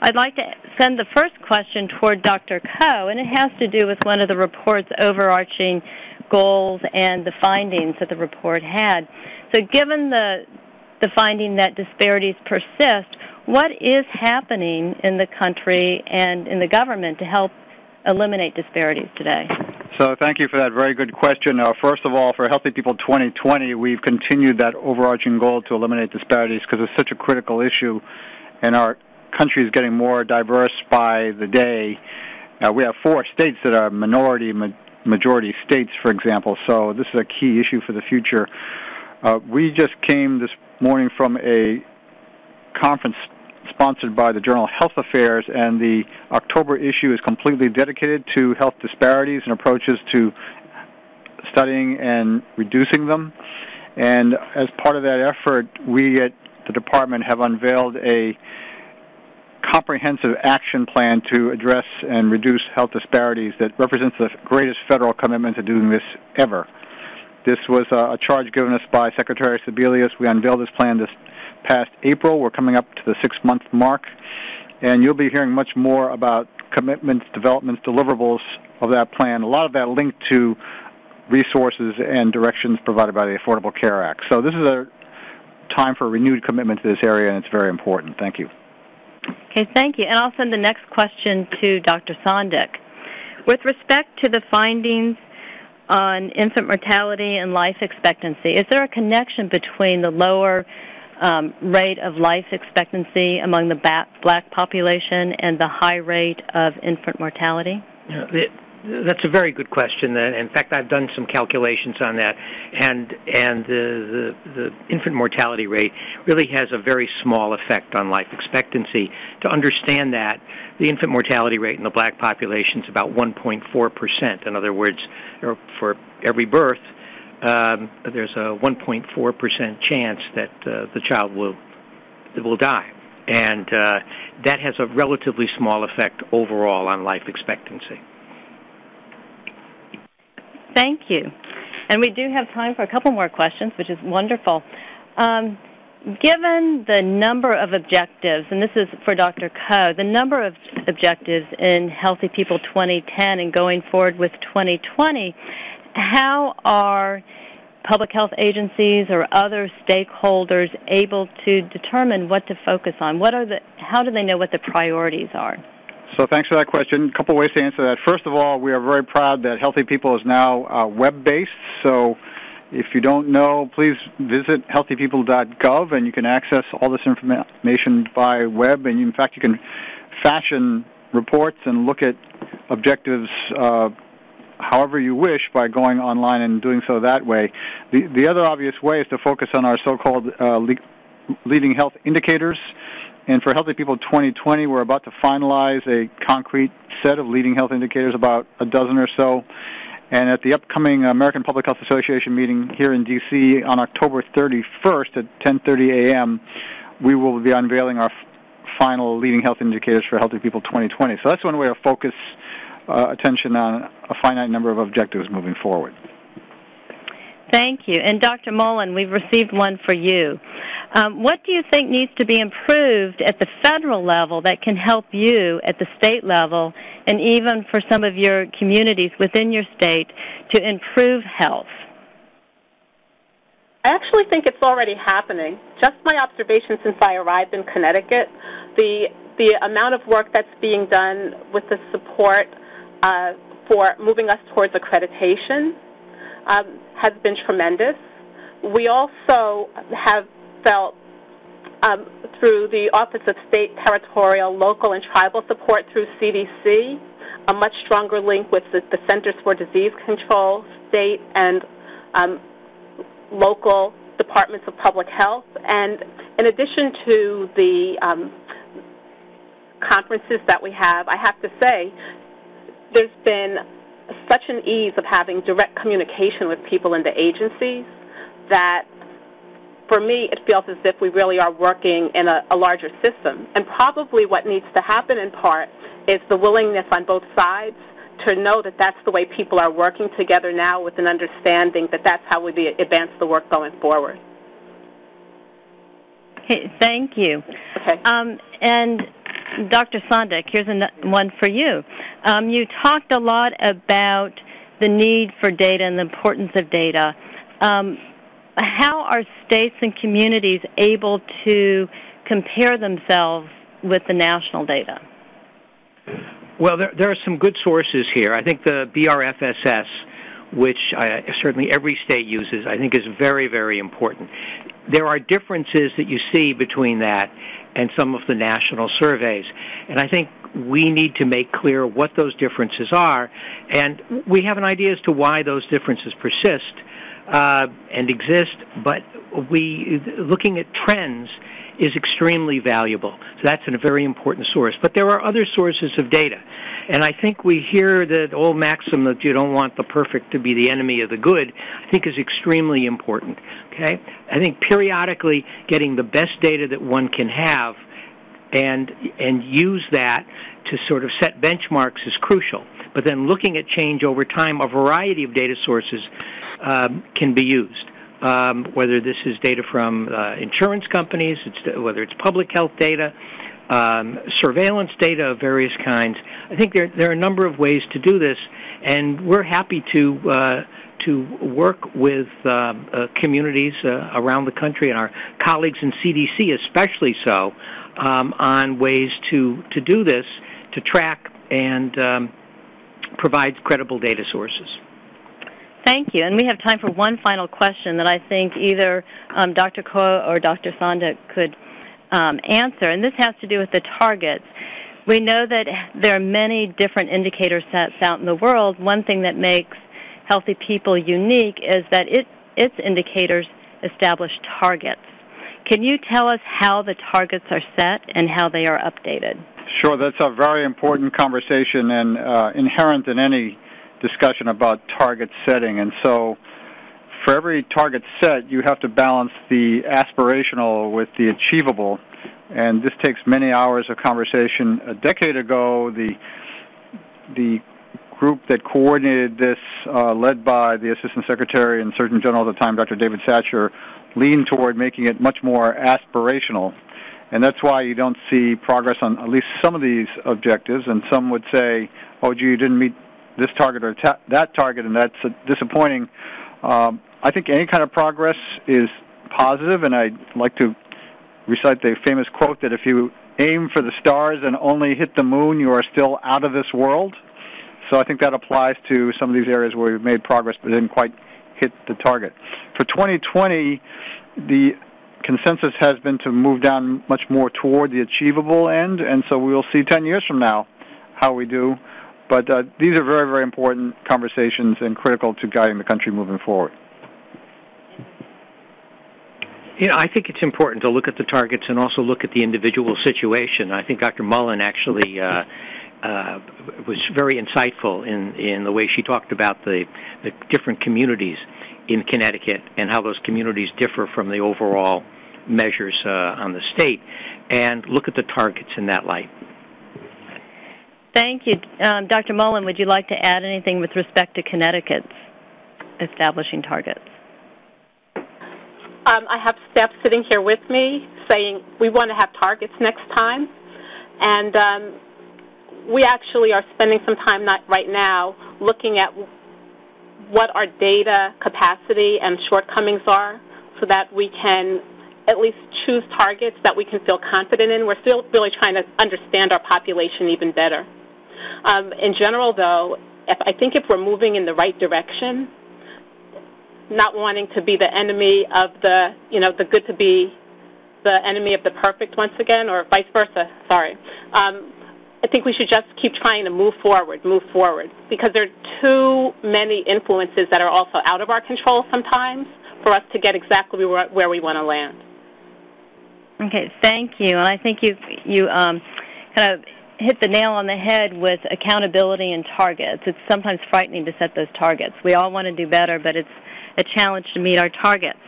I'd like to send the first question toward Dr. Coe, and it has to do with one of the report's overarching goals and the findings that the report had. So given the finding that disparities persist, what is happening in the country and in the government to help eliminate disparities today? So thank you for that very good question. First of all, for Healthy People 2020, we've continued that overarching goal to eliminate disparities because it's such a critical issue, and our country is getting more diverse by the day. We have 4 states that are majority states, for example, so this is a key issue for the future. We just came this morning from a conference sponsored by the journal Health Affairs, and the October issue is completely dedicated to health disparities and approaches to studying and reducing them. And as part of that effort, we at the department have unveiled a comprehensive action plan to address and reduce health disparities that represents the greatest federal commitment to doing this ever. This was a charge given us by Secretary Sebelius. We unveiled this plan this past April. We're coming up to the 6-month mark, and you'll be hearing much more about commitments, developments, deliverables of that plan. A lot of that linked to resources and directions provided by the Affordable Care Act. So this is a time for renewed commitment to this area, and it's very important. Thank you. Okay, thank you. And I'll send the next question to Dr. Sondick. With respect to the findings on infant mortality and life expectancy, is there a connection between the lower rate of life expectancy among the black population and the high rate of infant mortality? That's a very good question. In fact, I've done some calculations on that, and the infant mortality rate really has a very small effect on life expectancy. To understand that, the infant mortality rate in the black population is about 1.4%. In other words, for every birth, there's a 1.4% chance that the child will die, and that has a relatively small effect overall on life expectancy. Thank you. And we do have time for a couple more questions, which is wonderful. Given the number of objectives, and this is for Dr. Coe, the number of objectives in Healthy People 2010 and going forward with 2020, how are public health agencies or other stakeholders able to determine what to focus on? How do they know what the priorities are? So thanks for that question. A couple ways to answer that. First of all, we are very proud that Healthy People is now web-based. So if you don't know, please visit healthypeople.gov, and you can access all this information by web. And in fact, you can fashion reports and look at objectives however you wish by going online and doing so that way. The other obvious way is to focus on our so-called leading health indicators. And for Healthy People 2020, we're about to finalize a concrete set of leading health indicators, about a dozen or so. And at the upcoming American Public Health Association meeting here in D.C. on October 31st at 10:30 a.m., we will be unveiling our final leading health indicators for Healthy People 2020. So that's one way to focus attention on a finite number of objectives moving forward. Thank you. And Dr. Mullen, we've received one for you. What do you think needs to be improved at the federal level that can help you at the state level and even for some of your communities within your state to improve health? I actually think it's already happening. Just my observation since I arrived in Connecticut, the amount of work that's being done with the support for moving us towards accreditation has been tremendous. We also have felt through the Office of State, Territorial, Local, and Tribal Support through CDC, a much stronger link with the Centers for Disease Control, state and local departments of public health. And in addition to the conferences that we have, I have to say, there's been such an ease of having direct communication with people in the agencies that, for me, it feels as if we really are working in a larger system. And probably what needs to happen in part is the willingness on both sides to know that that's the way people are working together now, with an understanding that that's how we advance the work going forward. Okay, thank you. Okay. And Dr. Sondic, here's one for you. You talked a lot about the need for data and the importance of data. How are states and communities able to compare themselves with the national data? Well, there are some good sources here. I think the BRFSS, which certainly every state uses, I think is very, very important. There are differences that you see between that and some of the national surveys, and I think we need to make clear what those differences are, and we have an idea as to why those differences persist and exist, but looking at trends is extremely valuable. So that's a very important source. But there are other sources of data. And I think we hear that old maxim that you don't want the perfect to be the enemy of the good, I think is extremely important. Okay? I think periodically getting the best data that one can have and use that to sort of set benchmarks is crucial. But then looking at change over time, a variety of data sources can be used. Whether this is data from insurance companies, whether it's public health data, surveillance data of various kinds. I think there are a number of ways to do this, and we're happy to work with communities around the country and our colleagues in CDC especially so on ways to do this, to track and provide credible data sources. Thank you. And we have time for one final question that I think either Dr. Ko or Dr. Sondic could answer, and this has to do with the targets. We know that there are many different indicator sets out in the world. One thing that makes Healthy People unique is that its indicators establish targets. Can you tell us how the targets are set and how they are updated? Sure. That's a very important conversation and inherent in any discussion about target setting. And so for every target set, you have to balance the aspirational with the achievable. And this takes many hours of conversation. A decade ago, the group that coordinated this, led by the Assistant Secretary and Surgeon General at the time, Dr. David Satcher, leaned toward making it much more aspirational. And that's why you don't see progress on at least some of these objectives. And some would say, oh, gee, you didn't meet this target or that target, and that's disappointing. I think any kind of progress is positive, and I'd like to recite the famous quote that if you aim for the stars and only hit the moon, you are still out of this world. So I think that applies to some of these areas where we've made progress but didn't quite hit the target. For 2020, the consensus has been to move down much more toward the achievable end, and so we will see 10 years from now how we do. But these are very, very important conversations and critical to guiding the country moving forward. You know, I think it's important to look at the targets and also look at the individual situation. I think Dr. Mullen actually was very insightful in the way she talked about the different communities in Connecticut and how those communities differ from the overall measures on the state, and look at the targets in that light. Thank you. Dr. Mullen, would you like to add anything with respect to Connecticut's establishing targets? I have staff sitting here with me saying we want to have targets next time, and we actually are spending some time right now looking at what our data capacity and shortcomings are so that we can at least choose targets that we can feel confident in. We're still really trying to understand our population even better. In general, though, I think if we're moving in the right direction, not wanting to be the enemy of the good to be the enemy of the perfect once again, or vice versa, sorry. I think we should just keep trying to move forward, because there are too many influences that are also out of our control sometimes for us to get exactly where we want to land. Okay, thank you. And I think you kind of hit the nail on the head with accountability and targets. It's sometimes frightening to set those targets. We all want to do better, but it's a challenge to meet our targets.